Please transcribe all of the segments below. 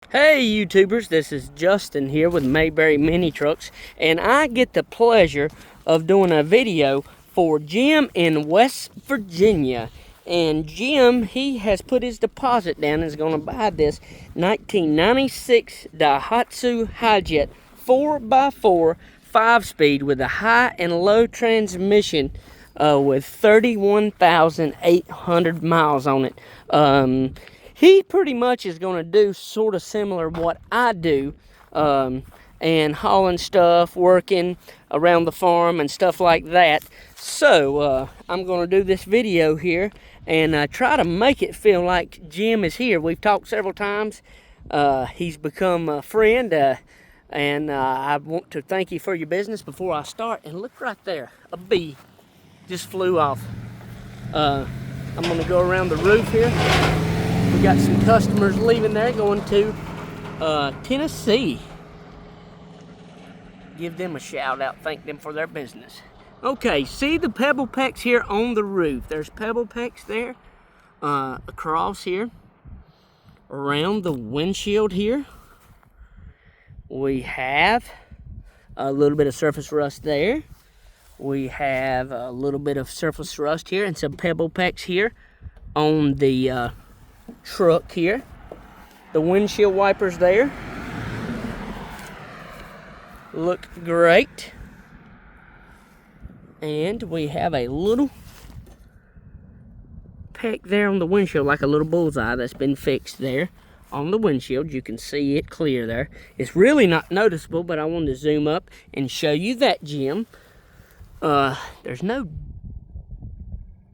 Hey YouTubers, this is Justin here with Mayberry Mini Trucks, and I get the pleasure of doing a video for Jim in West Virginia. And Jim, he has put his deposit down and is going to buy this 1996 Daihatsu HIjet 4x4 5-speed with a high and low transmission with 31,800 miles on it. He pretty much is going to do sort of similar what I do, and hauling stuff, working around the farm and stuff like that. So I'm going to do this video here and try to make it feel like Jim is here. We've talked several times. He's become a friend, and I want to thank you for your business before I start. And look right there, a bee just flew off. I'm going to go around the roof here. We got some customers leaving there going to Tennessee. Give them a shout out, thank them for their business. Okay, see the pebble pecks here on the roof. There's pebble pecks there, across here, around the windshield here. We have a little bit of surface rust there. We have a little bit of surface rust here and some pebble pecks here on the truck here. The windshield wipers there look great, and we have a little peck there on the windshield, like a little bullseye that's been fixed there on the windshield. You can see it clear there. It's really not noticeable, but I wanted to zoom up and show you that, Jim. There's no,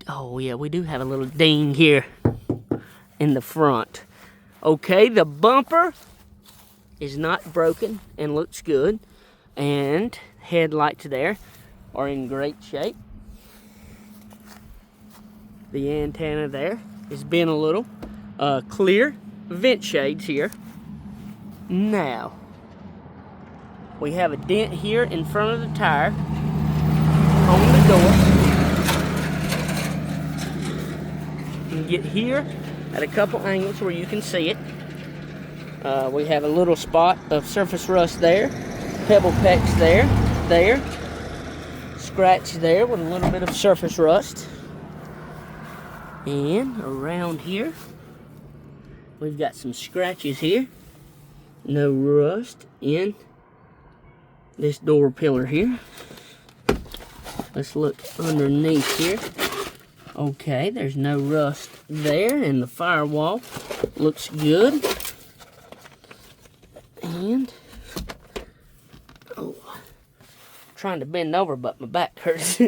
oh yeah, we do have a little ding here in the front. Okay, the bumper is not broken and looks good, and headlights there are in great shape. The antenna there is bent a little. Clear vent shades here. Now we have a dent here in front of the tire on the door. You can get here at a couple angles where you can see it. We have a little spot of surface rust there, pebble pecks there, scratch there with a little bit of surface rust. And around here, we've got some scratches here. No rust in this door pillar here. Let's look underneath here. Okay, there's no rust there, and the firewall looks good. And, oh, trying to bend over, but my back hurts.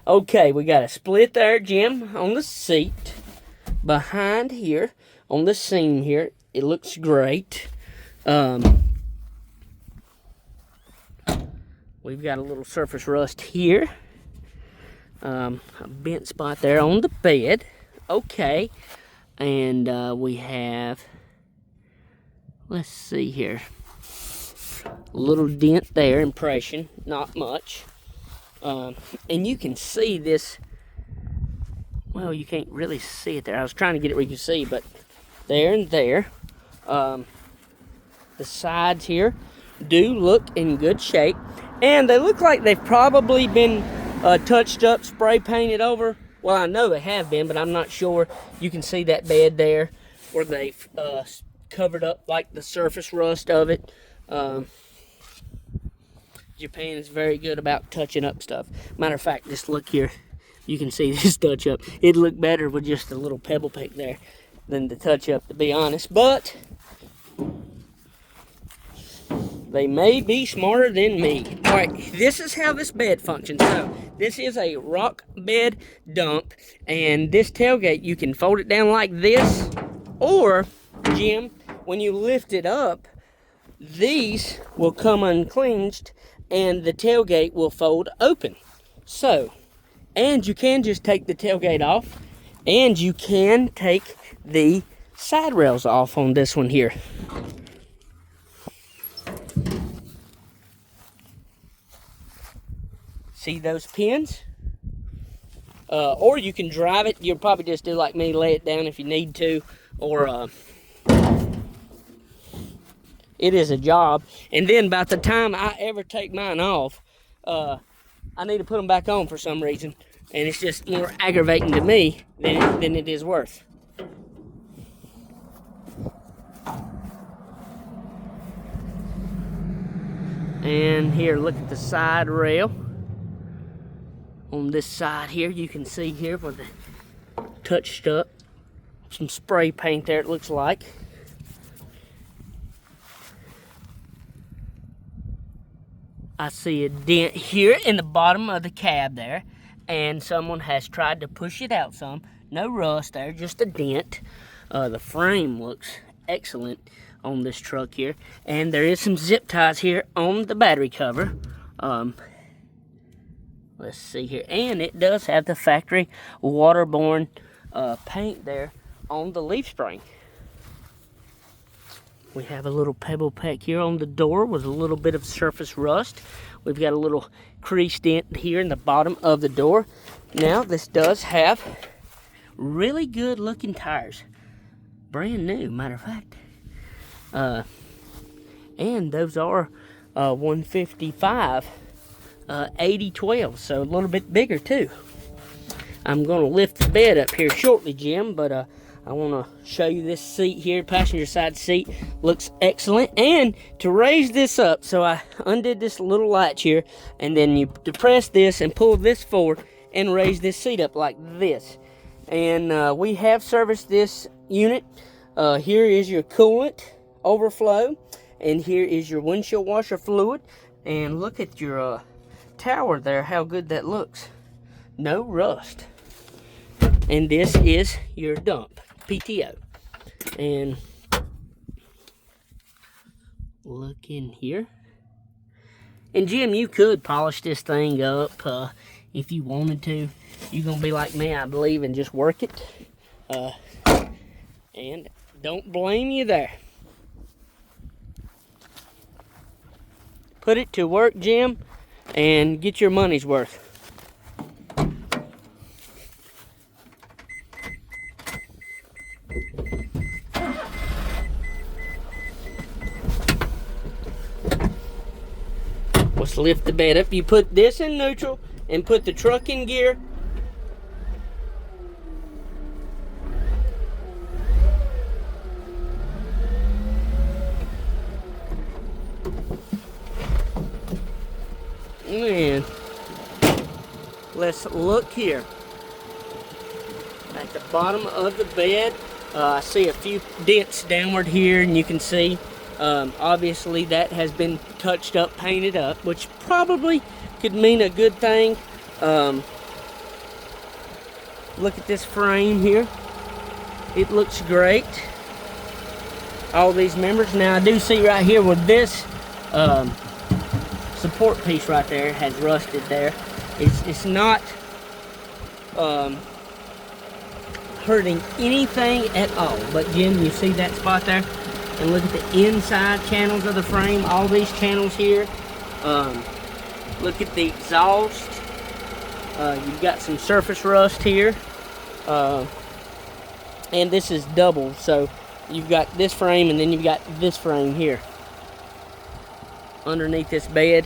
Okay, we got a split there, Jim, on the seat. Behind here, on the seam here, it looks great. We've got a little surface rust here. A bent spot there on the bed. Okay, and we have, let's see here, a little dent there, impression, not much. And you can see this, well, you can't really see it there. I was trying to get it where you can see, but there and there. The sides here do look in good shape, and they look like they've probably been touched up, spray painted over. Well, I know they have been, but I'm not sure. You can see that bed there where they've covered up like the surface rust of it. Japan is very good about touching up stuff. Matter of fact, just look here. You can see this touch up. It'd look better with just a little pebble peck there than the touch up, to be honest. But they may be smarter than me. All right, this is how this bed functions. So this is a rock bed dump, and this tailgate, you can fold it down like this, or, Jim, when you lift it up, these will come uncleansed, and the tailgate will fold open. So, and you can just take the tailgate off, and you can take the side rails off on this one here. See those pins? Or you can drive it. You'll probably just do like me, lay it down if you need to, or it is a job. And then by the time I ever take mine off, I need to put them back on for some reason. And it's just more aggravating to me than it is worth. And here, look at the side rail. On this side here, you can see here where the touched up. Some spray paint there, it looks like. I see a dent here in the bottom of the cab there, and someone has tried to push it out some. No rust there, just a dent. The frame looks excellent on this truck here, and there is some zip ties here on the battery cover. Let's see here, and it does have the factory waterborne paint there on the leaf spring. We have a little pebble peck here on the door with a little bit of surface rust. We've got a little crease dent here in the bottom of the door. Now, this does have really good looking tires. Brand new, matter of fact. And those are 155 80/12, so a little bit bigger too. I'm going to lift the bed up here shortly, Jim, but I want to show you this seat here. Passenger side seat looks excellent. And to raise this up, so I undid this little latch here, and then you depress this and pull this forward and raise this seat up like this. And we have serviced this unit. Here is your coolant overflow, and here is your windshield washer fluid. And look at your tower there, how good that looks. No rust. And this is your dump, PTO. And look in here. And Jim, you could polish this thing up if you wanted to. You're gonna be like me, I believe, and just work it. And don't blame you there. Put it to work, Jim, and get your money's worth. Let's lift the bed up. You put this in neutral and put the truck in gear. And let's look here at the bottom of the bed. I see a few dents downward here, and you can see obviously that has been touched up, painted up, which probably could mean a good thing. Look at this frame here. It looks great. All these members. Now I do see right here with this support piece right there has rusted there. It's not hurting anything at all. But Jim, you see that spot there? And look at the inside channels of the frame. All these channels here. Look at the exhaust. You've got some surface rust here. And this is double. So you've got this frame and then you've got this frame here. Underneath this bed.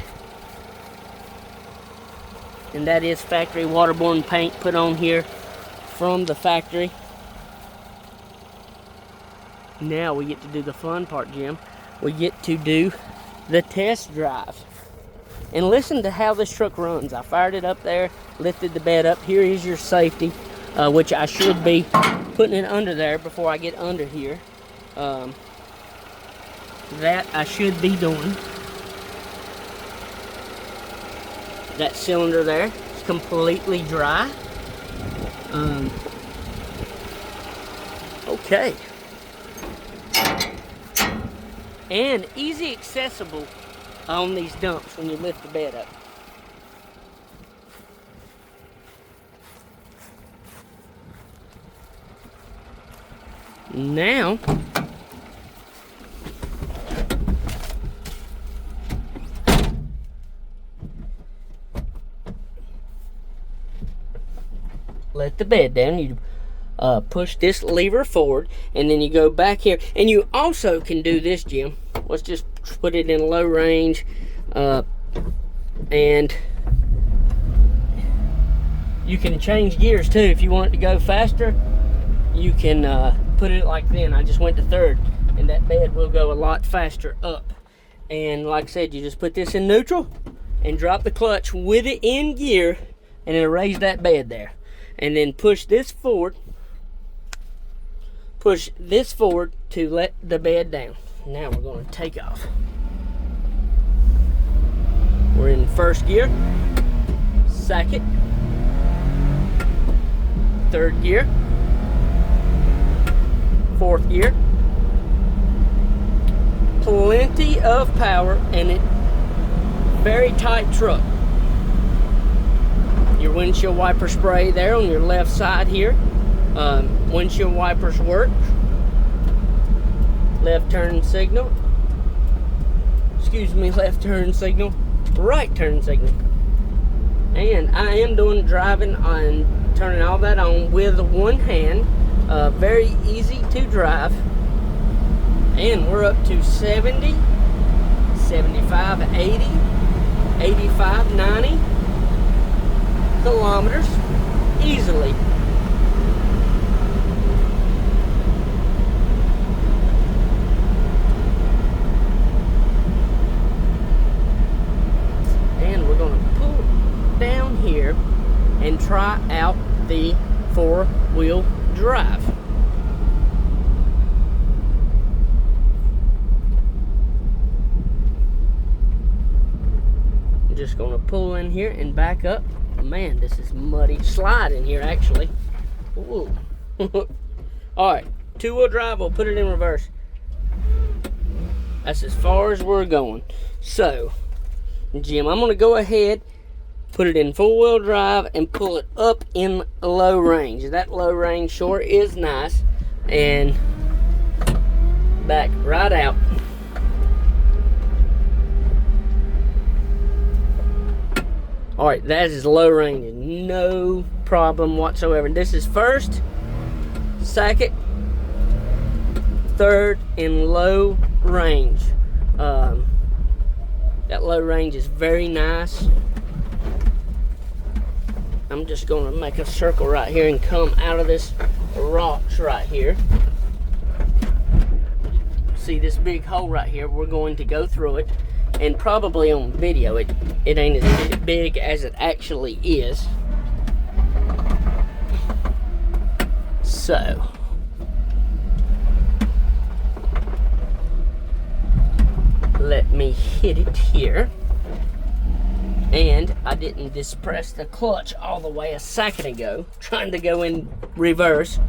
And that is factory waterborne paint put on here from the factory. Now we get to do the fun part, Jim. We get to do the test drive. And listen to how this truck runs. I fired it up there, lifted the bed up. Here is your safety, which I should be putting it under there before I get under here. That I should be doing. That cylinder there is completely dry. Okay. And easy accessible on these dumps when you lift the bed up. Now, let the bed down. You push this lever forward, and then you go back here. And you also can do this, Jim. let's just put it in low range, and you can change gears too. If you want it to go faster, you can put it like then. I just went to third, and that bed will go a lot faster up. And like I said, you just put this in neutral and drop the clutch with it in gear, and it'll raise that bed there. And then push this forward to let the bed down. Now we're going to take off. We're in first gear, second, third gear, fourth gear. Plenty of power, and it very tight truck. Your windshield wiper spray there on your left side here. Windshield wipers work. Left turn signal. Excuse me, left turn signal. Right turn signal. And I am doing driving on turning all that on with one hand. Very easy to drive. And we're up to 70, 75, 80, 85, 90 kilometers easily. And we're going to pull down here and try out the four-wheel drive. Just gonna pull in here and back up. Man, this is muddy slide in here actually. Ooh. All right, two-wheel drive. We'll put it in reverse. That's as far as we're going. So, Jim, I'm gonna go ahead, put it in four-wheel drive, and pull it up in low range. That low range sure is nice, and back right out. Alright, that is low range, no problem whatsoever. This is first, second, third in low range. That low range is very nice. I'm just going to make a circle right here and come out of this rocks right here. See this big hole right here? We're going to go through it. And probably on video, it ain't as big as it actually is. So, let me hit it here. And I didn't press the clutch all the way a second ago, trying to go in reverse.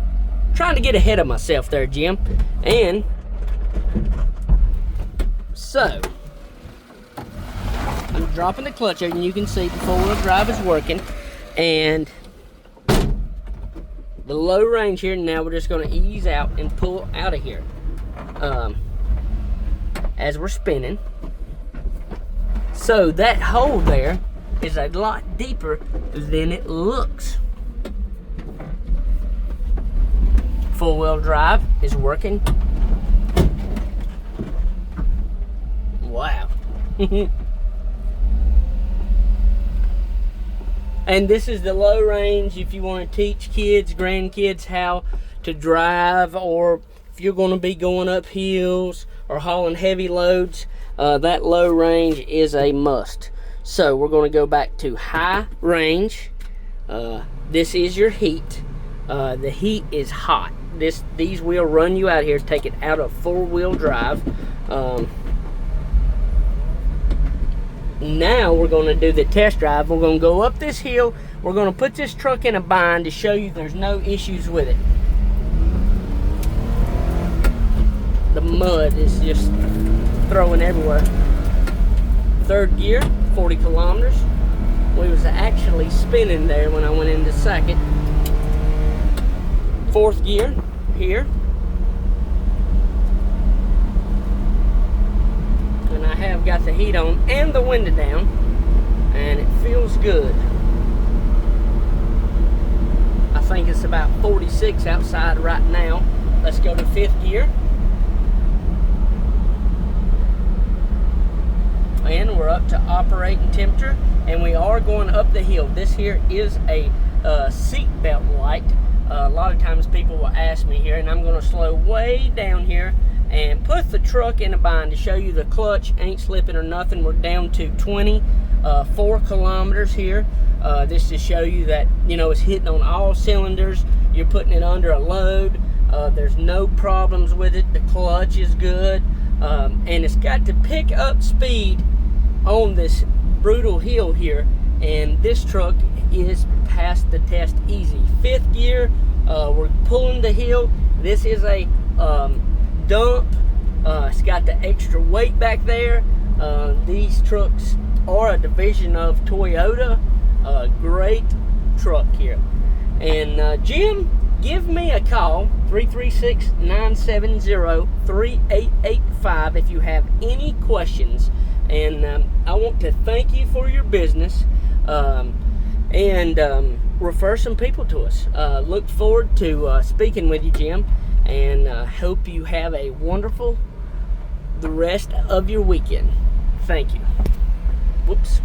Trying to get ahead of myself there, Jim. And so, I'm dropping the clutch here, and you can see the four-wheel drive is working, and the low range here. Now we're just going to ease out and pull out of here as we're spinning. So that hole there is a lot deeper than it looks. Four-wheel drive is working. Wow. And this is the low range if you want to teach kids, grandkids how to drive, or if you're going to be going up hills or hauling heavy loads, that low range is a must. So we're going to go back to high range. This is your heat. The heat is hot. These will run you out here, take it out of four-wheel drive. Now we're going to do the test drive. We're going to go up this hill. We're going to put this truck in a bind to show you there's no issues with it. The mud is just throwing everywhere. Third gear, 40 kilometers. We was actually spinning there when I went into second. Fourth gear here. And I have got the heat on and the window down, and it feels good. I think it's about 46 outside right now. Let's go to fifth gear. up to operating temperature, and we are going up the hill. This here is a seat belt light. A lot of times people will ask me here, and I'm going to slow way down here and put the truck in a bind to show you the clutch ain't slipping or nothing. We're down to 24 kilometers here. This to show you that, you know, it's hitting on all cylinders. You're putting it under a load. There's no problems with it. The clutch is good. And it's got to pick up speed on this brutal hill here. And this truck is past the test easy. 5th gear, we're pulling the hill. This is a dump. It's got the extra weight back there. These trucks are a division of Toyota. Great truck here. And Jim, give me a call, 336-970-3885 if you have any questions. And I want to thank you for your business, and refer some people to us. Look forward to speaking with you, Jim, and hope you have a wonderful the rest of your weekend. Thank you. Whoops.